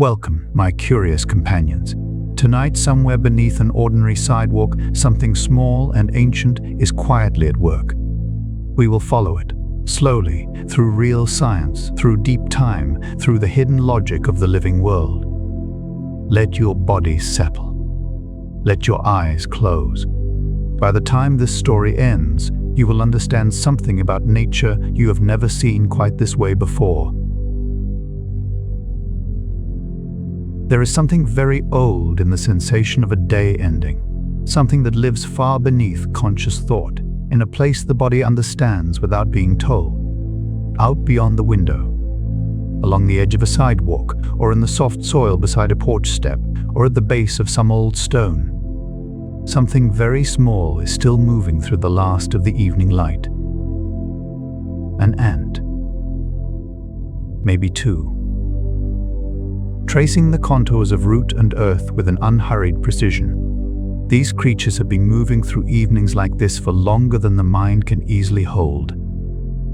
Welcome, my curious companions. Tonight, somewhere beneath an ordinary sidewalk, something small and ancient is quietly at work. We will follow it, slowly, through real science, through deep time, through the hidden logic of the living world. Let your body settle. Let your eyes close. By the time this story ends, you will understand something about nature you have never seen quite this way before. There is something very old in the sensation of a day ending, something that lives far beneath conscious thought, in a place the body understands without being told. Out beyond the window, along the edge of a sidewalk, or in the soft soil beside a porch step, or at the base of some old stone. Something very small is still moving through the last of the evening light. An ant. Maybe two. Tracing the contours of root and earth with an unhurried precision. These creatures have been moving through evenings like this for longer than the mind can easily hold.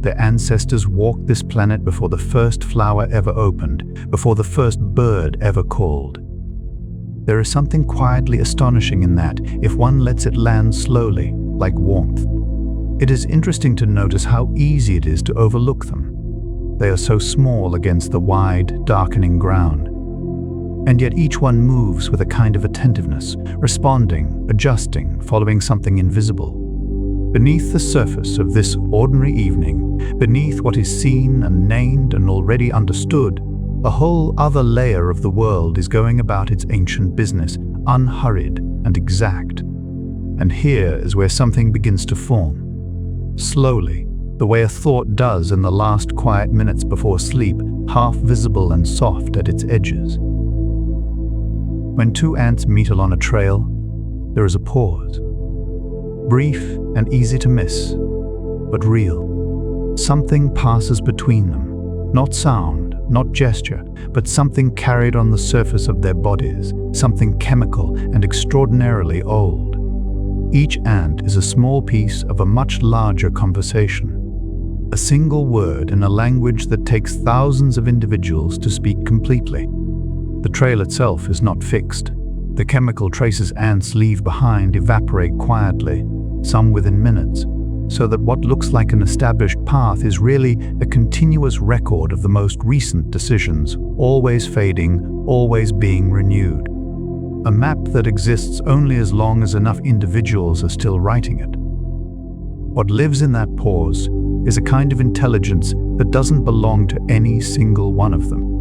Their ancestors walked this planet before the first flower ever opened, before the first bird ever called. There is something quietly astonishing in that, if one lets it land slowly, like warmth. It is interesting to notice how easy it is to overlook them. They are so small against the wide, darkening ground. And yet each one moves with a kind of attentiveness, responding, adjusting, following something invisible. Beneath the surface of this ordinary evening, beneath what is seen and named and already understood, a whole other layer of the world is going about its ancient business, unhurried and exact. And here is where something begins to form. Slowly, the way a thought does in the last quiet minutes before sleep, half visible and soft at its edges. When two ants meet along a trail, there is a pause. Brief and easy to miss, but real. Something passes between them. Not sound, not gesture, but something carried on the surface of their bodies, something chemical and extraordinarily old. Each ant is a small piece of a much larger conversation. A single word in a language that takes thousands of individuals to speak completely. The trail itself is not fixed. The chemical traces ants leave behind evaporate quietly, some within minutes, so that what looks like an established path is really a continuous record of the most recent decisions, always fading, always being renewed. A map that exists only as long as enough individuals are still writing it. What lives in that pause is a kind of intelligence that doesn't belong to any single one of them.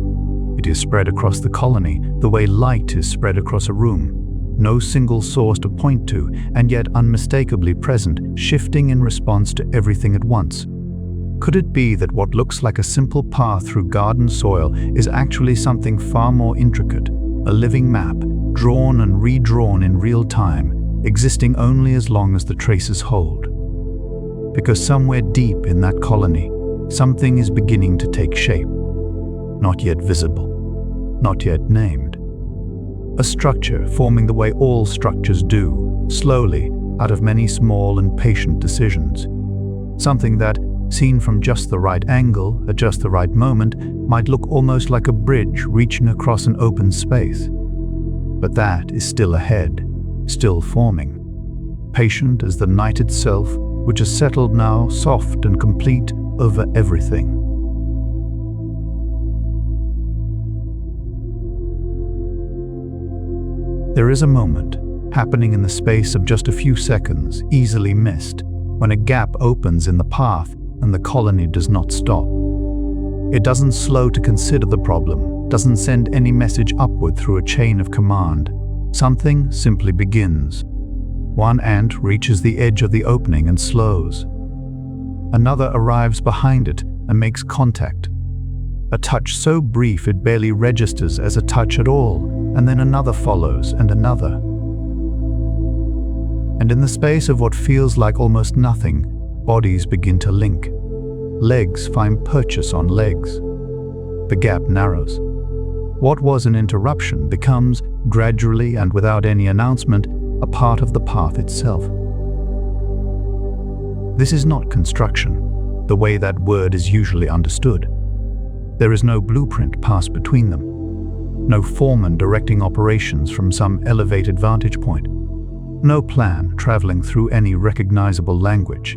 It is spread across the colony, the way light is spread across a room. No single source to point to, and yet unmistakably present, shifting in response to everything at once. Could it be that what looks like a simple path through garden soil is actually something far more intricate, a living map, drawn and redrawn in real time, existing only as long as the traces hold? Because somewhere deep in that colony, something is beginning to take shape. Not yet visible, not yet named. A structure forming the way all structures do, slowly, out of many small and patient decisions. Something that, seen from just the right angle, at just the right moment, might look almost like a bridge reaching across an open space. But that is still ahead, still forming. Patient as the night itself, which has settled now, soft and complete, over everything. There is a moment, happening in the space of just a few seconds, easily missed, when a gap opens in the path and the colony does not stop. It doesn't slow to consider the problem, doesn't send any message upward through a chain of command. Something simply begins. One ant reaches the edge of the opening and slows. Another arrives behind it and makes contact. A touch so brief it barely registers as a touch at all, and then another follows, and another. And in the space of what feels like almost nothing, bodies begin to link. Legs find purchase on legs. The gap narrows. What was an interruption becomes, gradually and without any announcement, a part of the path itself. This is not construction, the way that word is usually understood. There is no blueprint passed between them. no foreman directing operations from some elevated vantage point, no plan traveling through any recognizable language.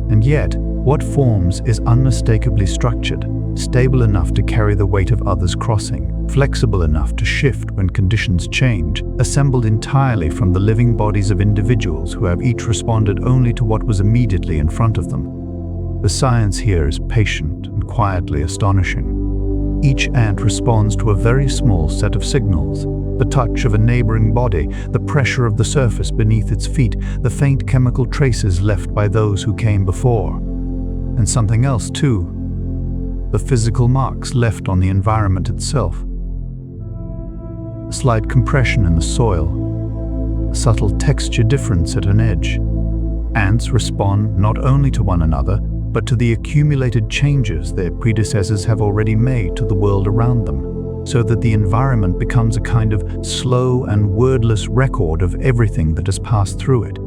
And yet, what forms is unmistakably structured, stable enough to carry the weight of others crossing, flexible enough to shift when conditions change, assembled entirely from the living bodies of individuals who have each responded only to what was immediately in front of them. The science here is patient and quietly astonishing. Each ant responds to a very small set of signals: the touch of a neighboring body, the pressure of the surface beneath its feet, the faint chemical traces left by those who came before. And something else too: the physical marks left on the environment itself. A slight compression in the soil, a subtle texture difference at an edge. Ants respond not only to one another, but to the accumulated changes their predecessors have already made to the world around them, so that the environment becomes a kind of slow and wordless record of everything that has passed through it.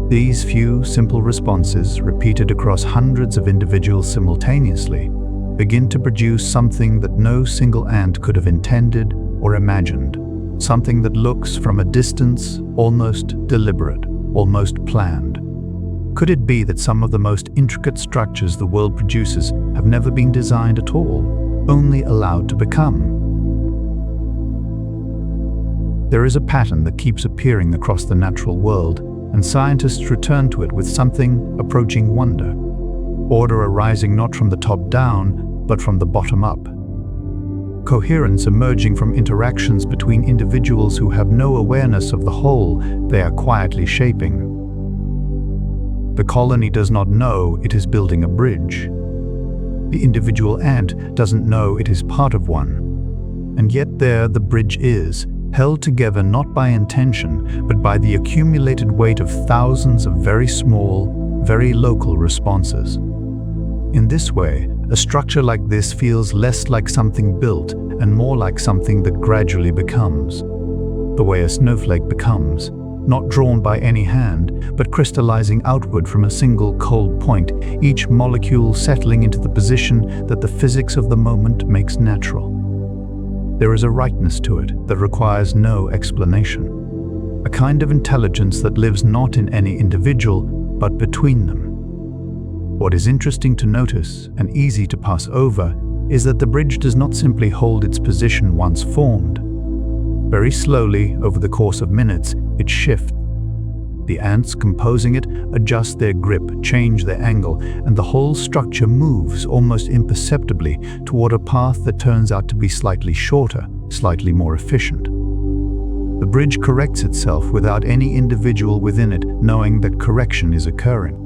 These few simple responses, repeated across hundreds of individuals simultaneously, begin to produce something that no single ant could have intended or imagined, something that looks from a distance almost deliberate, almost planned. Could it be that some of the most intricate structures the world produces have never been designed at all, only allowed to become? There is a pattern that keeps appearing across the natural world, and scientists return to it with something approaching wonder. Order arising not from the top down, but from the bottom up. Coherence emerging from interactions between individuals who have no awareness of the whole they are quietly shaping. The colony does not know it is building a bridge. The individual ant doesn't know it is part of one. And yet there the bridge is, held together not by intention, but by the accumulated weight of thousands of very small, very local responses. In this way, a structure like this feels less like something built and more like something that gradually becomes. The way a snowflake becomes, not drawn by any hand, but crystallizing outward from a single cold point, each molecule settling into the position that the physics of the moment makes natural. There is a rightness to it that requires no explanation, a kind of intelligence that lives not in any individual, but between them. What is interesting to notice and easy to pass over is that the bridge does not simply hold its position once formed. Very slowly, over the course of minutes, it shifts. The ants composing it adjust their grip, change their angle, and the whole structure moves almost imperceptibly toward a path that turns out to be slightly shorter, slightly more efficient. The bridge corrects itself without any individual within it knowing that correction is occurring.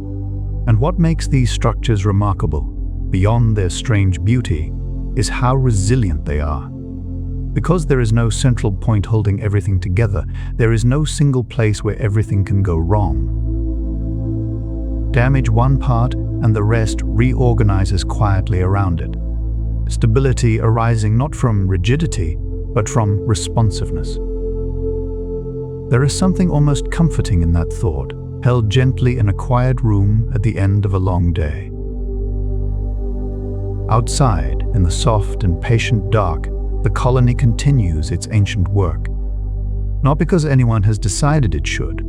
And what makes these structures remarkable, beyond their strange beauty, is how resilient they are. Because there is no central point holding everything together, there is no single place where everything can go wrong. Damage one part and the rest reorganizes quietly around it. Stability arising not from rigidity, but from responsiveness. There is something almost comforting in that thought, held gently in a quiet room at the end of a long day. Outside, in the soft and patient dark, the colony continues its ancient work. Not because anyone has decided it should,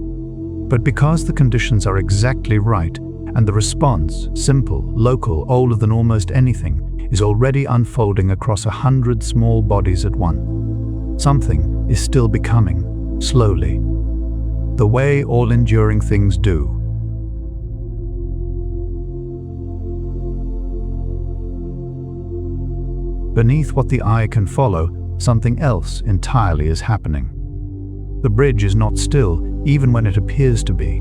but because the conditions are exactly right and the response, simple, local, older than almost anything, is already unfolding across 100 small bodies at once. Something is still becoming, slowly, the way all enduring things do. Beneath what the eye can follow, something else entirely is happening. The bridge is not still, even when it appears to be.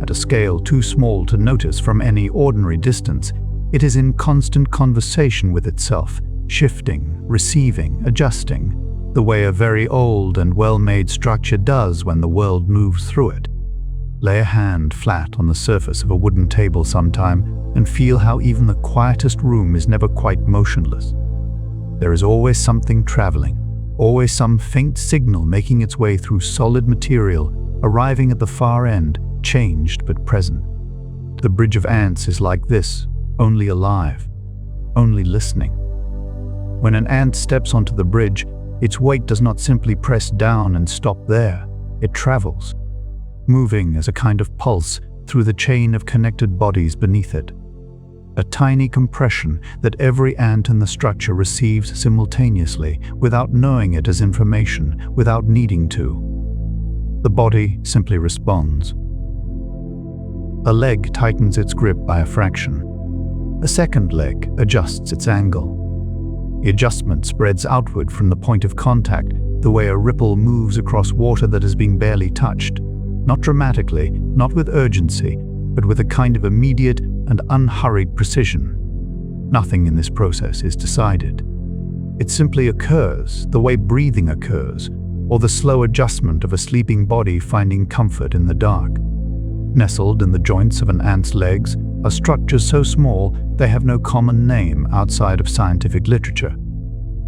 At a scale too small to notice from any ordinary distance, it is in constant conversation with itself, shifting, receiving, adjusting, the way a very old and well-made structure does when the world moves through it. Lay a hand flat on the surface of a wooden table sometime and feel how even the quietest room is never quite motionless. There is always something traveling, always some faint signal making its way through solid material, arriving at the far end, changed but present. The bridge of ants is like this, only alive, only listening. When an ant steps onto the bridge, Its weight does not simply press down and stop there. It travels, moving as a kind of pulse through the chain of connected bodies beneath it. A tiny compression that every ant in the structure receives simultaneously, without knowing it as information, without needing to. The body simply responds. A leg tightens its grip by a fraction. A second leg adjusts its angle. The adjustment spreads outward from the point of contact, the way a ripple moves across water that has been barely touched. Not dramatically, not with urgency, but with a kind of immediate and unhurried precision. Nothing in this process is decided. It simply occurs, the way breathing occurs, or the slow adjustment of a sleeping body finding comfort in the dark. Nestled in the joints of an ant's legs are structures so small they have no common name outside of scientific literature.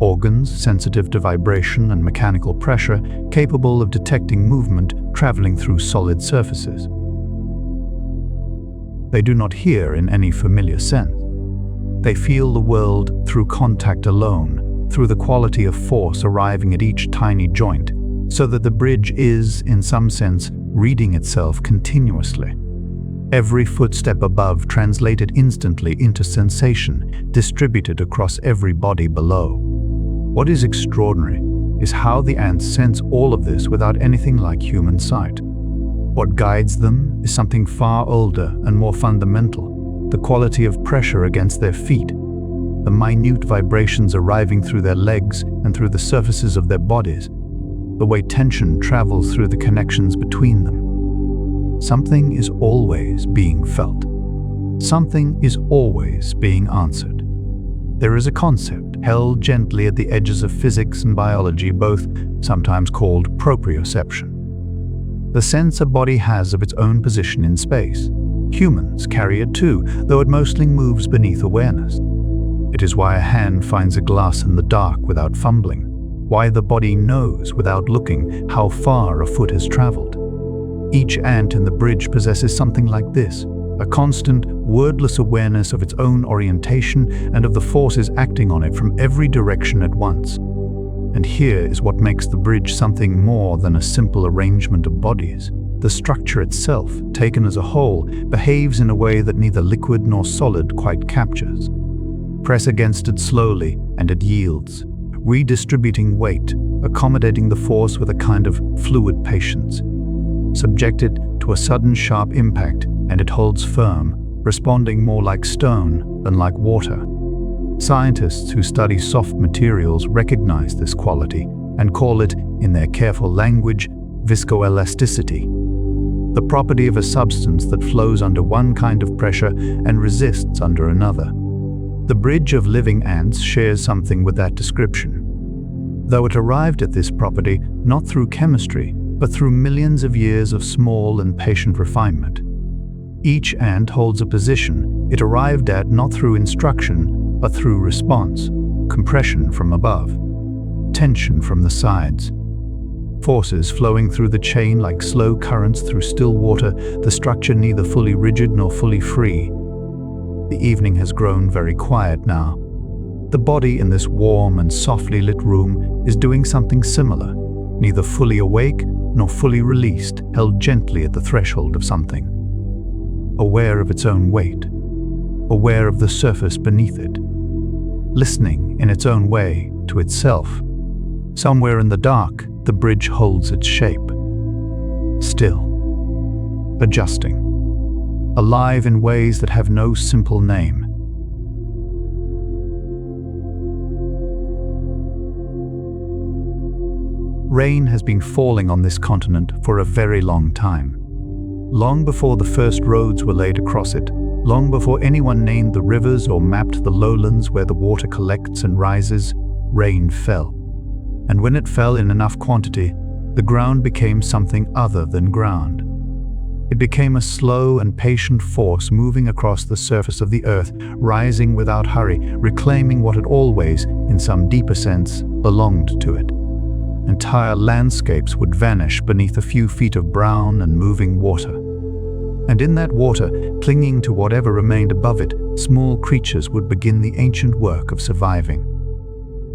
Organs sensitive to vibration and mechanical pressure, capable of detecting movement traveling through solid surfaces. They do not hear in any familiar sense. They feel the world through contact alone, through the quality of force arriving at each tiny joint, so that the bridge is, in some sense, reading itself continuously. Every footstep above translated instantly into sensation, distributed across every body below. What is extraordinary is how the ants sense all of this without anything like human sight. What guides them is something far older and more fundamental, the quality of pressure against their feet, the minute vibrations arriving through their legs and through the surfaces of their bodies, the way tension travels through the connections between them. Something is always being felt. Something is always being answered. There is a concept held gently at the edges of physics and biology, both sometimes called proprioception. The sense a body has of its own position in space. Humans carry it too, though it mostly moves beneath awareness. It is why a hand finds a glass in the dark without fumbling, why the body knows without looking how far a foot has traveled. Each ant in the bridge possesses something like this, a constant, wordless awareness of its own orientation and of the forces acting on it from every direction at once. And here is what makes the bridge something more than a simple arrangement of bodies. The structure itself, taken as a whole, behaves in a way that neither liquid nor solid quite captures. Press against it slowly, and it yields, redistributing weight, accommodating the force with a kind of fluid patience. Subject it to a sudden sharp impact, and it holds firm, responding more like stone than like water. Scientists who study soft materials recognize this quality and call it, in their careful language, viscoelasticity, the property of a substance that flows under one kind of pressure and resists under another. The bridge of living ants shares something with that description, though it arrived at this property not through chemistry, but through millions of years of small and patient refinement. Each ant holds a position it arrived at not through instruction, but through response, compression from above, tension from the sides. Forces flowing through the chain like slow currents through still water, the structure neither fully rigid nor fully free. The evening has grown very quiet now. The body in this warm and softly lit room is doing something similar, neither fully awake nor fully released, held gently at the threshold of something. Aware of its own weight, aware of the surface beneath it, listening in its own way to itself. Somewhere in the dark, the bridge holds its shape. Still, adjusting, alive in ways that have no simple name. Rain has been falling on this continent for a very long time. Long before the first roads were laid across it, long before anyone named the rivers or mapped the lowlands where the water collects and rises, rain fell. And when it fell in enough quantity, the ground became something other than ground. It became a slow and patient force moving across the surface of the earth, rising without hurry, reclaiming what had always, in some deeper sense, belonged to it. Entire landscapes would vanish beneath a few feet of brown and moving water. And in that water, clinging to whatever remained above it, small creatures would begin the ancient work of surviving.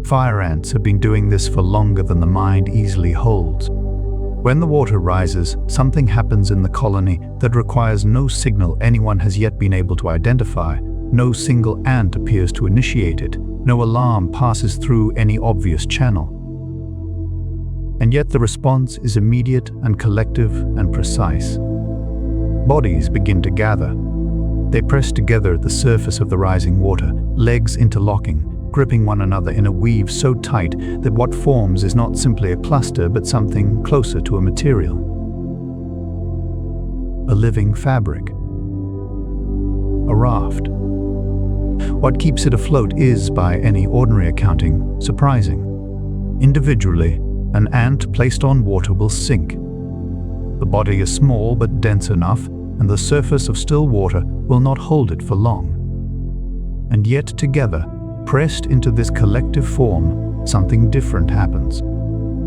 Fire ants have been doing this for longer than the mind easily holds. When the water rises, something happens in the colony that requires no signal anyone has yet been able to identify. No single ant appears to initiate it. No alarm passes through any obvious channel. And yet the response is immediate and collective and precise. Bodies begin to gather. They press together at the surface of the rising water, legs interlocking, gripping one another in a weave so tight that what forms is not simply a cluster but something closer to a material. A living fabric. A raft. What keeps it afloat is, by any ordinary accounting, surprising. Individually, an ant placed on water will sink. The body is small but dense enough, and the surface of still water will not hold it for long. And yet together, pressed into this collective form, something different happens.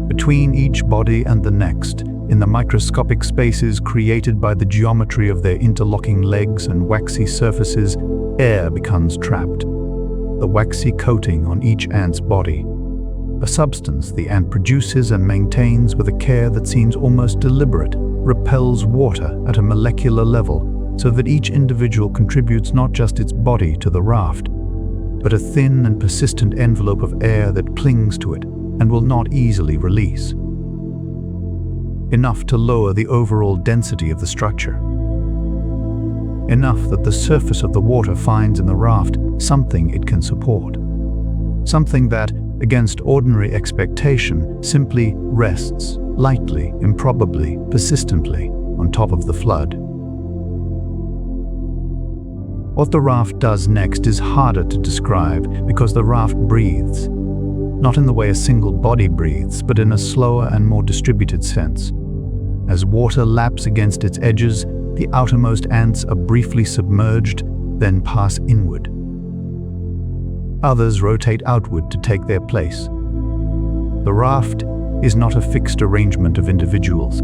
Between each body and the next, in the microscopic spaces created by the geometry of their interlocking legs and waxy surfaces, air becomes trapped. The waxy coating on each ant's body. A substance the ant produces and maintains with a care that seems almost deliberate, repels water at a molecular level so that each individual contributes not just its body to the raft, but a thin and persistent envelope of air that clings to it and will not easily release. Enough to lower the overall density of the structure. Enough that the surface of the water finds in the raft something it can support. Something that, against ordinary expectation, simply rests, lightly, improbably, persistently, on top of the flood. What the raft does next is harder to describe because the raft breathes. Not in the way a single body breathes, but in a slower and more distributed sense. As water laps against its edges, the outermost ants are briefly submerged, then pass inward. Others rotate outward to take their place. The raft is not a fixed arrangement of individuals.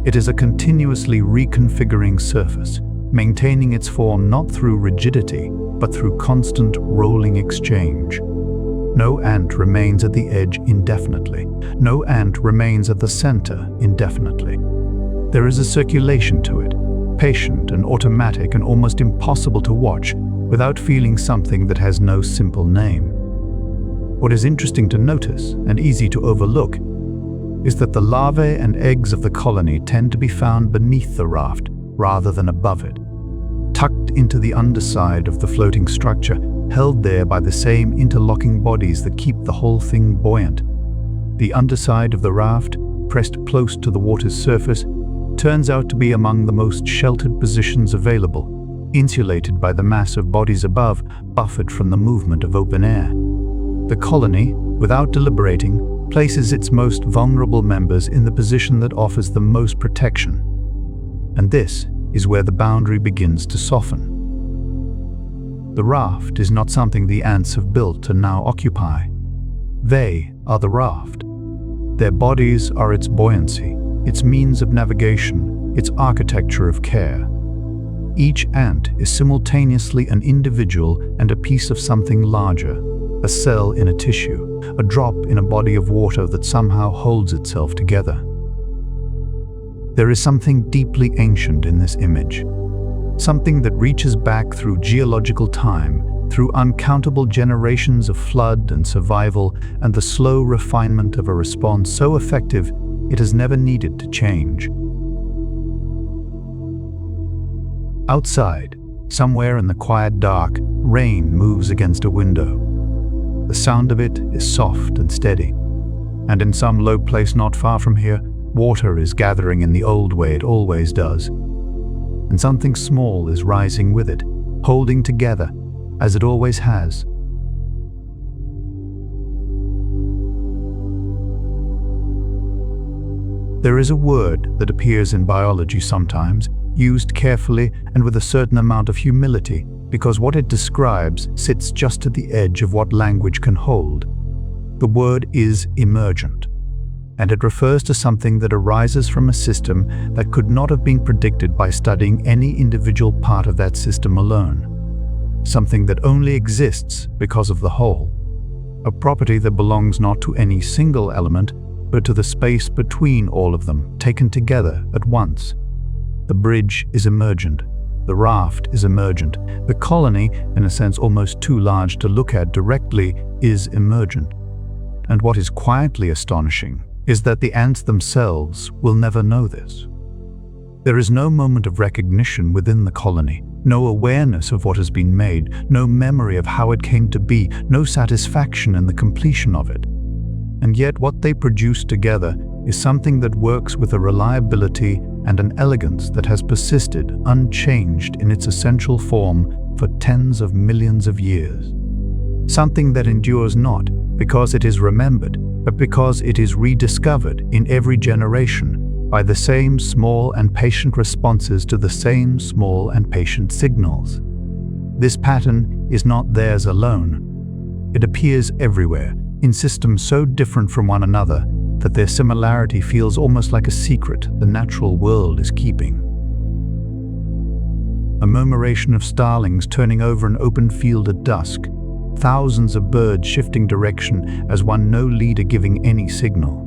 It is a continuously reconfiguring surface, maintaining its form not through rigidity, but through constant rolling exchange. No ant remains at the edge indefinitely. No ant remains at the center indefinitely. There is a circulation to it, patient and automatic and almost impossible to watch without feeling something that has no simple name. What is interesting to notice and easy to overlook is that the larvae and eggs of the colony tend to be found beneath the raft rather than above it, tucked into the underside of the floating structure, held there by the same interlocking bodies that keep the whole thing buoyant. The underside of the raft, pressed close to the water's surface, turns out to be among the most sheltered positions available, insulated by the mass of bodies above, buffered from the movement of open air. The colony, without deliberating, places its most vulnerable members in the position that offers the most protection. And this is where the boundary begins to soften. The raft is not something the ants have built and now occupy. They are the raft. Their bodies are its buoyancy, its means of navigation, its architecture of care. Each ant is simultaneously an individual and a piece of something larger, a cell in a tissue, a drop in a body of water that somehow holds itself together. There is something deeply ancient in this image, something that reaches back through geological time, through uncountable generations of flood and survival, and the slow refinement of a response so effective it has never needed to change. Outside, somewhere in the quiet dark, rain moves against a window. The sound of it is soft and steady, and in some low place not far from here, water is gathering in the old way it always does. And something small is rising with it, holding together, as it always has. There is a word that appears in biology sometimes, used carefully and with a certain amount of humility, because what it describes sits just at the edge of what language can hold. The word is emergent, and it refers to something that arises from a system that could not have been predicted by studying any individual part of that system alone. Something that only exists because of the whole. a property that belongs not to any single element, but to the space between all of them, taken together at once. The bridge is emergent. The raft is emergent. The colony, in a sense almost too large to look at directly, is emergent. And what is quietly astonishing is that the ants themselves will never know this. There is no moment of recognition within the colony, no awareness of what has been made, no memory of how it came to be, no satisfaction in the completion of it. And yet what they produce together is something that works with a reliability and an elegance that has persisted unchanged in its essential form for tens of millions of years. Something that endures not because it is remembered, but because it is rediscovered in every generation by the same small and patient responses to the same small and patient signals. This pattern is not theirs alone. It appears everywhere, in systems so different from one another that their similarity feels almost like a secret the natural world is keeping. A murmuration of starlings turning over an open field at dusk, thousands of birds shifting direction as one no leader giving any signal.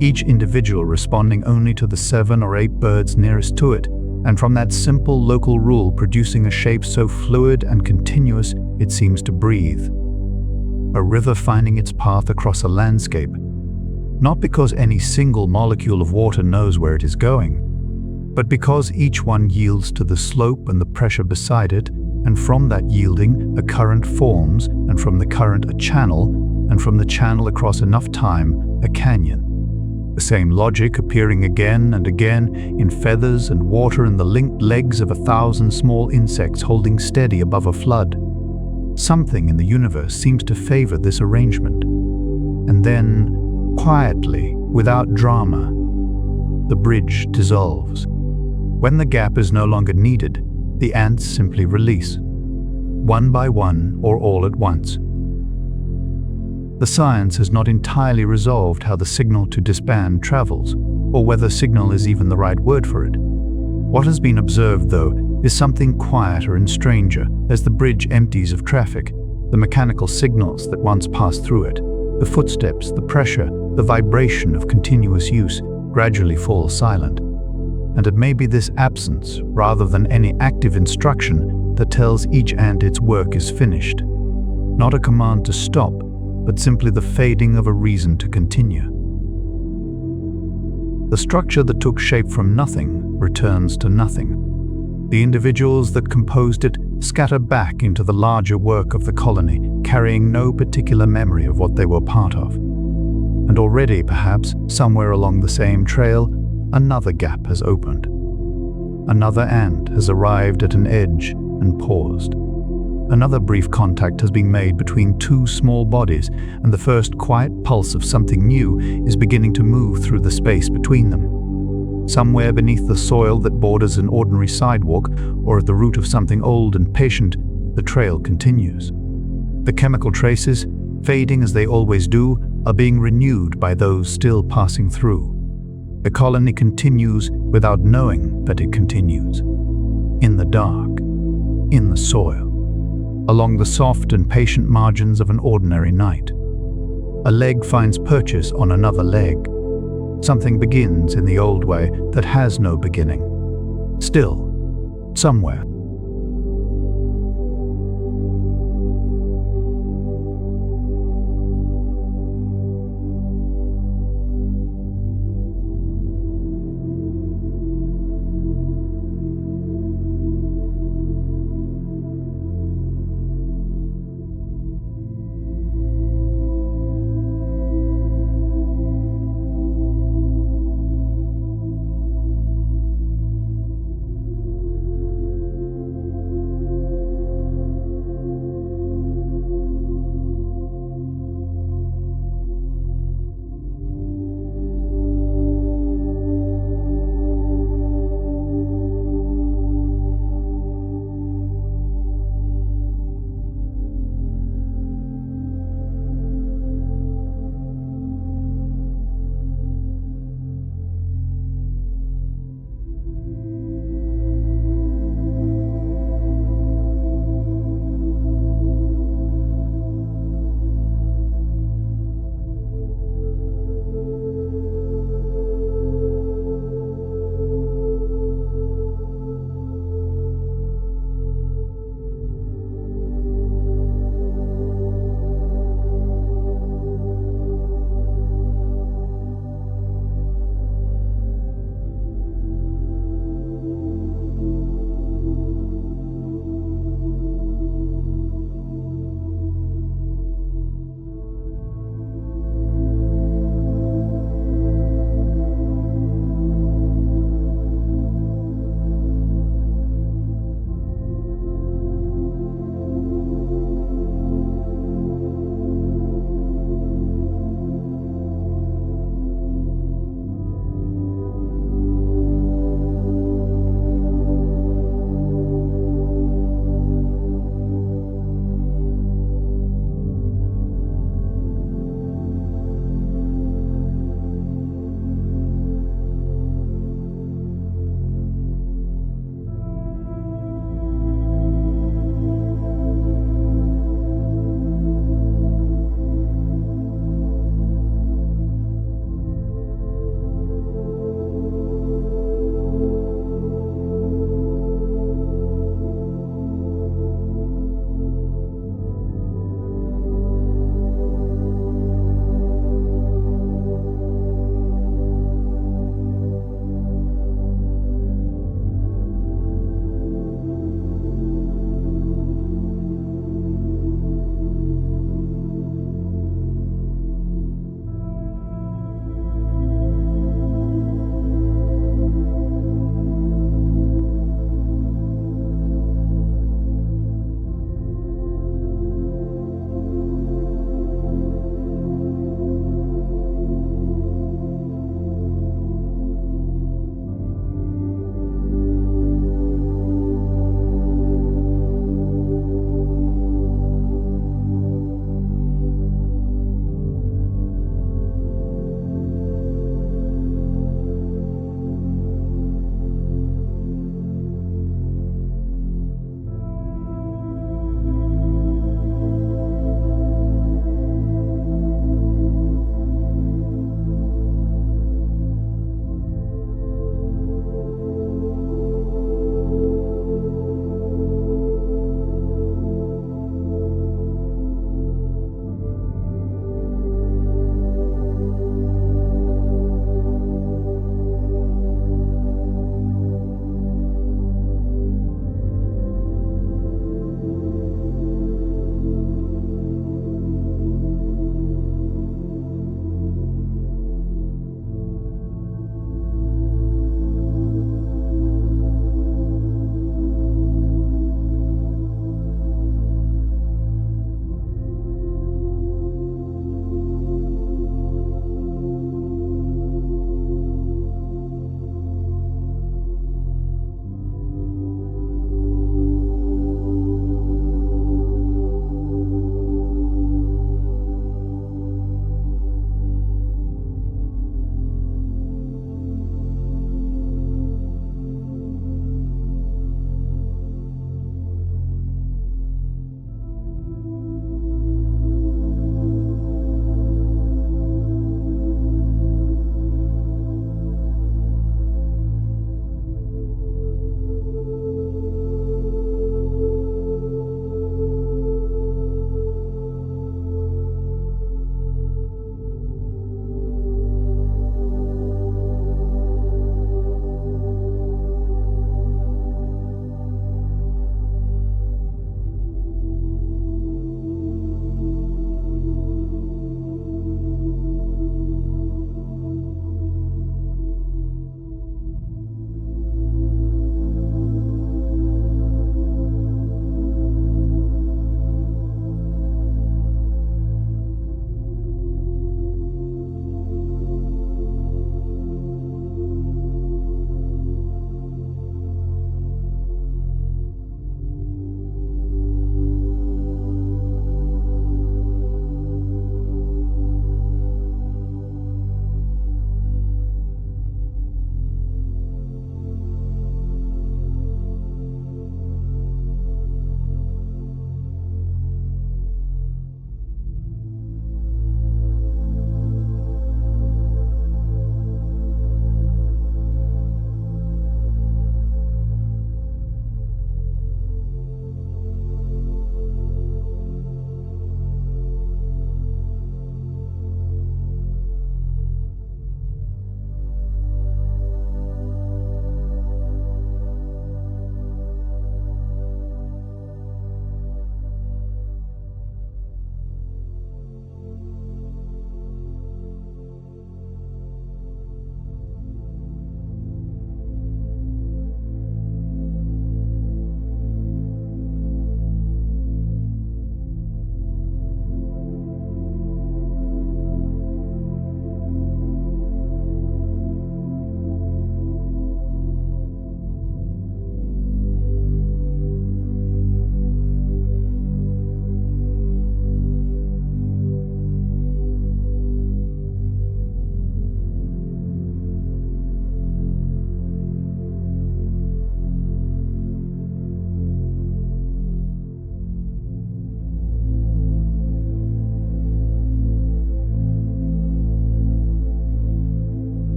Each individual responding only to the 7 or 8 birds nearest to it, and from that simple local rule producing a shape so fluid and continuous it seems to breathe. A river finding its path across a landscape, not because any single molecule of water knows where it is going, but because each one yields to the slope and the pressure beside it, and from that yielding a current forms, and from the current a channel, and from the channel across enough time a canyon. The same logic appearing again and again in feathers and water and the linked legs of 1,000 small insects holding steady above a flood. Something in the universe seems to favor this arrangement. And then, quietly, without drama, the bridge dissolves. When the gap is no longer needed, the ants simply release, one by one or all at once. The science has not entirely resolved how the signal to disband travels, or whether signal is even the right word for it. What has been observed, though, is something quieter and stranger as the bridge empties of traffic, the mechanical signals that once passed through it, the footsteps, the pressure, the vibration of continuous use gradually fall silent. And it may be this absence, rather than any active instruction, that tells each ant its work is finished. Not a command to stop, but simply the fading of a reason to continue. The structure that took shape from nothing returns to nothing. The individuals that composed it scatter back into the larger work of the colony, carrying no particular memory of what they were part of. And already, perhaps, somewhere along the same trail, another gap has opened. Another ant has arrived at an edge and paused. Another brief contact has been made between 2 small bodies, and the first quiet pulse of something new is beginning to move through the space between them. Somewhere beneath the soil that borders an ordinary sidewalk, or at the root of something old and patient, the trail continues. The chemical traces, fading as they always do, are being renewed by those still passing through. The colony continues without knowing that it continues. In the dark, in the soil, along the soft and patient margins of an ordinary night. A leg finds purchase on another leg. Something begins in the old way that has no beginning. Still, somewhere,